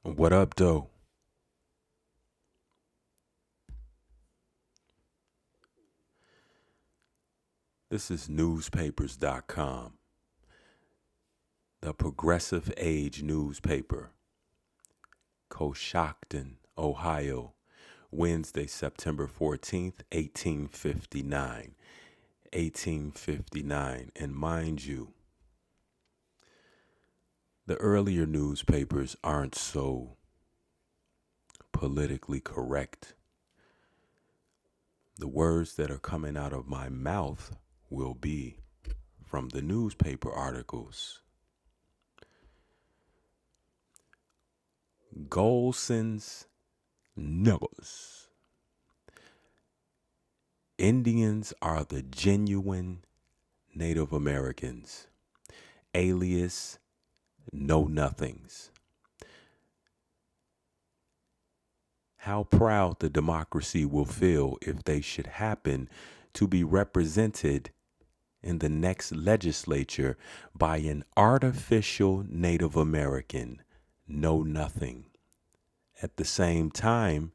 What up, though? This is newspapers.com, the Progressive Age newspaper, Coshocton, Ohio, Wednesday, September 14th, 1859. 1859. And mind you, the earlier newspapers aren't so politically correct. The words that are coming out of my mouth will be from the newspaper articles. Golson's Nuggets. Indians are the genuine Native Americans, alias Know Nothings. How proud the democracy will feel if they should happen to be represented in the next legislature by an artificial Native American, Know Nothing. At the same time,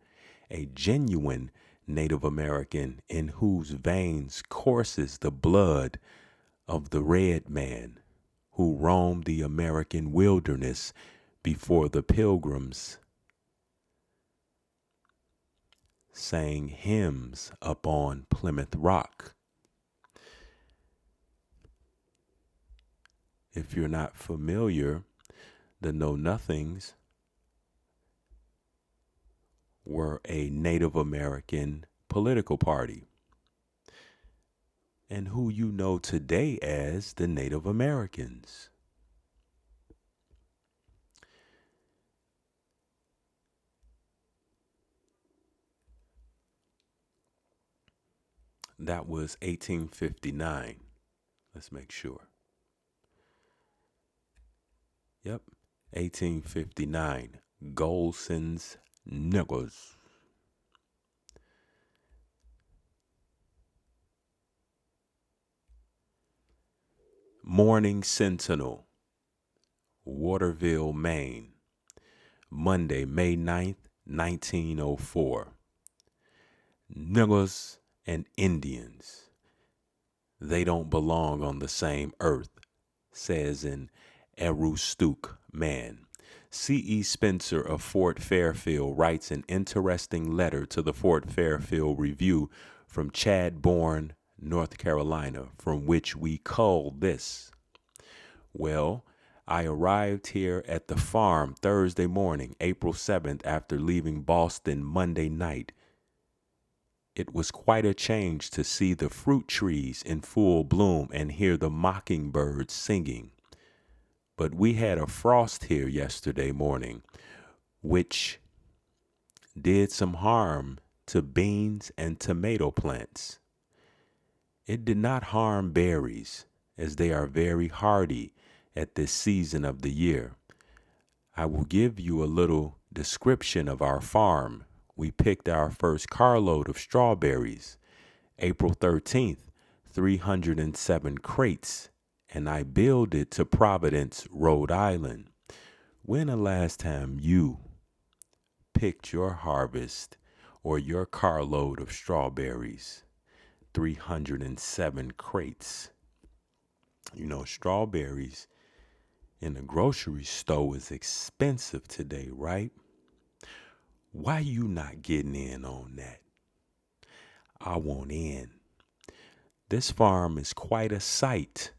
a genuine Native American in whose veins courses the blood of the red man who roamed the American wilderness before the pilgrims sang hymns upon Plymouth Rock. If you're not familiar, the Know Nothings were a Native American political party, and who you know today as the Native Americans. That was 1859. Let's make sure. Yep, 1859. Golson's Nuggets. Morning Sentinel, Waterville, Maine. Monday, May 9th, 1904. Niggers and Indians, they don't belong on the same earth, says an Aroostook man. C.E. Spencer of Fort Fairfield writes an interesting letter to the Fort Fairfield Review from Chadbourne, North Carolina, from which we cull this. Well, I arrived here at the farm Thursday morning, April 7th, after leaving Boston Monday night. It was quite a change to see the fruit trees in full bloom and hear the mockingbirds singing. But we had a frost here yesterday morning, which did some harm to beans and tomato plants. It did not harm berries, as they are very hardy at this season of the year. I will give you a little description of our farm. We picked our first carload of strawberries, April 13th, 307 crates, and I billed it to Providence, Rhode Island. When the last time you picked your harvest or your carload of strawberries? 307 crates. You know, strawberries in the grocery store is expensive today, right? Why you not getting in on that? I want in. This farm is quite a sight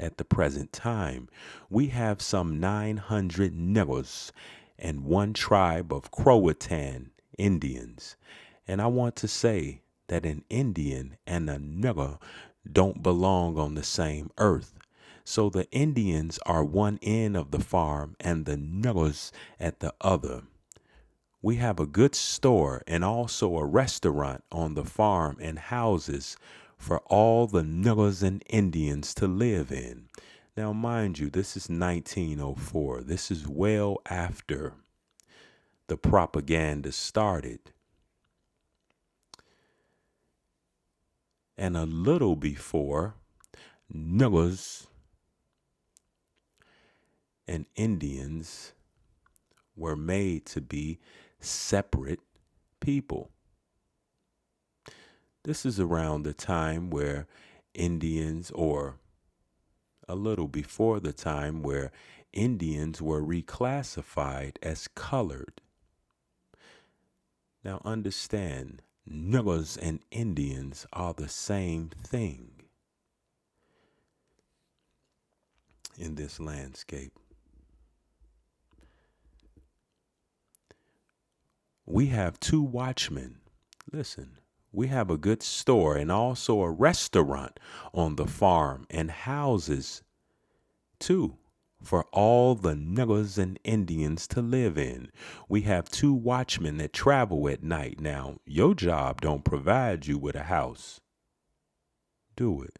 at the present time. We have some 900 niggers and one tribe of Croatan Indians. And I want to say that an Indian and a nigger don't belong on the same earth. So the Indians are one end of the farm and the niggers at the other. We have a good store and also a restaurant on the farm and houses for all the niggers and Indians to live in. Now, mind you, this is 1904. This is well after the propaganda started, and a little before niggers and Indians were made to be separate people. This is around the time where Indians, or a little before the time where Indians were reclassified as colored. Now understand, niggers and Indians are the same thing in this landscape. We have two watchmen. Listen, we have a good store and also a restaurant on the farm and houses too for all the niggers and Indians to live in. We have two watchmen that travel at night. Now, your job don't provide you with a house. Do it.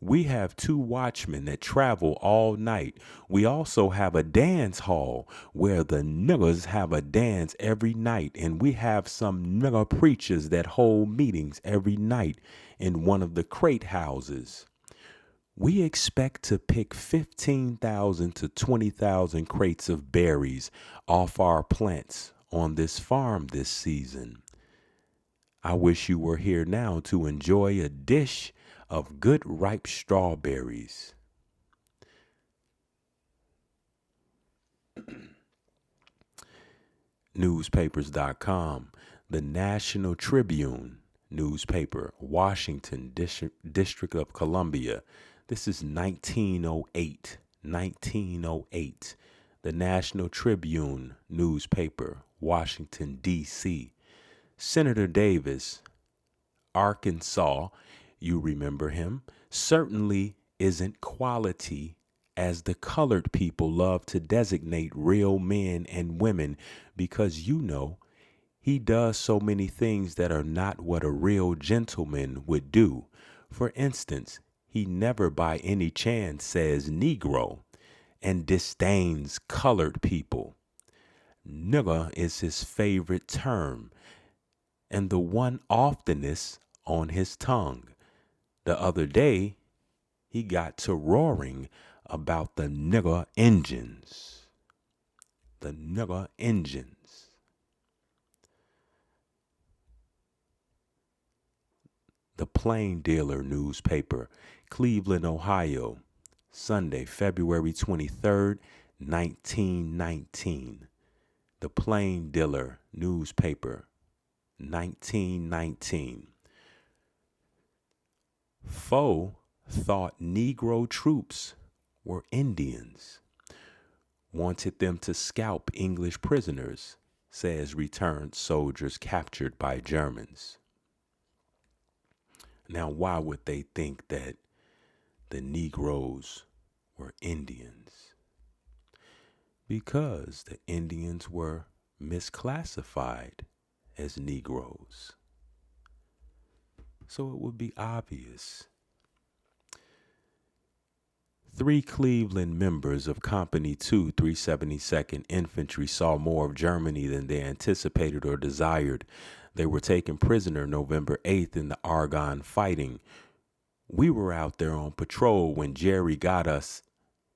We have two watchmen that travel all night. We also have a dance hall where the niggers have a dance every night. And we have some nigger preachers that hold meetings every night in one of the crate houses. We expect to pick 15,000 to 20,000 crates of berries off our plants on this farm this season. I wish you were here now to enjoy a dish of good ripe strawberries. Newspapers.com, the National Tribune newspaper, Washington District of Columbia. This is 1908. 1908. The National Tribune newspaper, Washington, D.C. Senator Davis, Arkansas, you remember him, certainly isn't quality as the colored people love to designate real men and women, because he does so many things that are not what a real gentleman would do. For instance, he never by any chance says Negro and disdains colored people. Nigger is his favorite term and the one oftenest on his tongue. The other day, he got to roaring about the nigger engines. The nigger engines. The Plain Dealer newspaper, Cleveland, Ohio, Sunday, February 23rd, 1919. The Plain Dealer newspaper, 1919. Foe thought Negro troops were Indians, wanted them to scalp English prisoners, says returned soldiers captured by Germans. Now, why would they think that the Negroes were Indians? Because the Indians were misclassified as Negroes. So it would be obvious. 3 Cleveland members of Company 2, 372nd Infantry saw more of Germany than they anticipated or desired. They were taken prisoner November 8th in the Argonne fighting. We were out there on patrol when Jerry got us,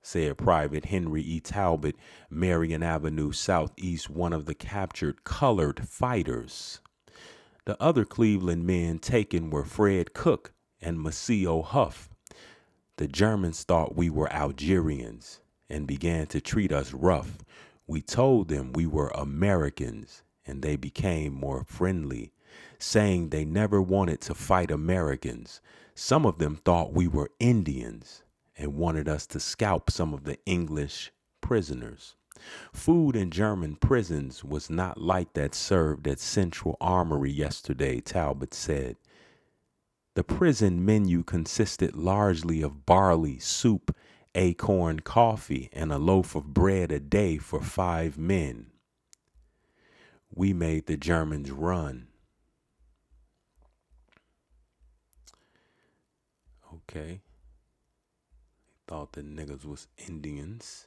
said Private Henry E. Talbot, Marion Avenue Southeast, one of the captured colored fighters. The other Cleveland men taken were Fred Cook and Maceo Huff. The Germans thought we were Algerians and began to treat us rough. We told them we were Americans, and they became more friendly, saying they never wanted to fight Americans. Some of them thought we were Indians and wanted us to scalp some of the English prisoners. Food in German prisons was not like that served at Central Armory yesterday, Talbot said. The prison menu consisted largely of barley, soup, acorn coffee, and a loaf of bread a day for 5 men. We made the Germans run. Okay. Thought the niggas was Indians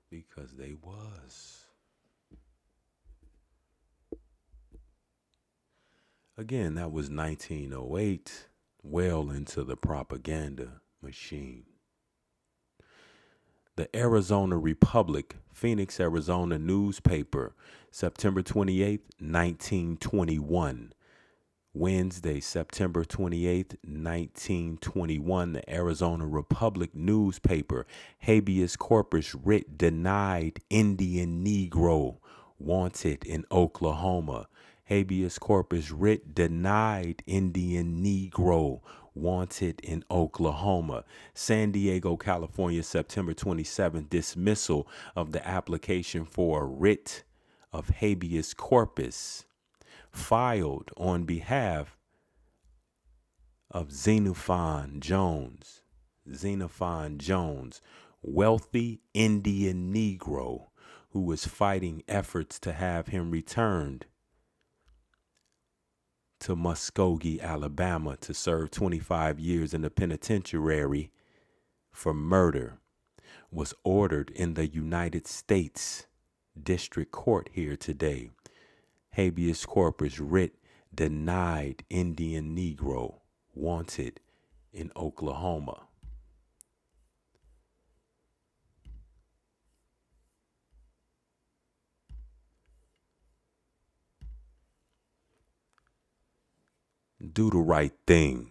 because they was. Again, that was 1908, well into the propaganda machine. The Arizona Republic, Phoenix, Arizona newspaper, September 28th, 1921. Wednesday, September 28th, 1921, the Arizona Republic newspaper, habeas corpus writ denied Indian Negro wanted in Oklahoma. Habeas corpus writ denied Indian Negro wanted in Oklahoma. San Diego, California, September 27th, dismissal of the application for a writ of habeas corpus filed on behalf of Xenophon Jones. Xenophon Jones, wealthy Indian Negro who was fighting efforts to have him returned to Muskogee, Alabama to serve 25 years in the penitentiary for murder, was ordered in the United States District Court here today. Habeas corpus writ denied Indian Negro wanted in Oklahoma. Do the right thing.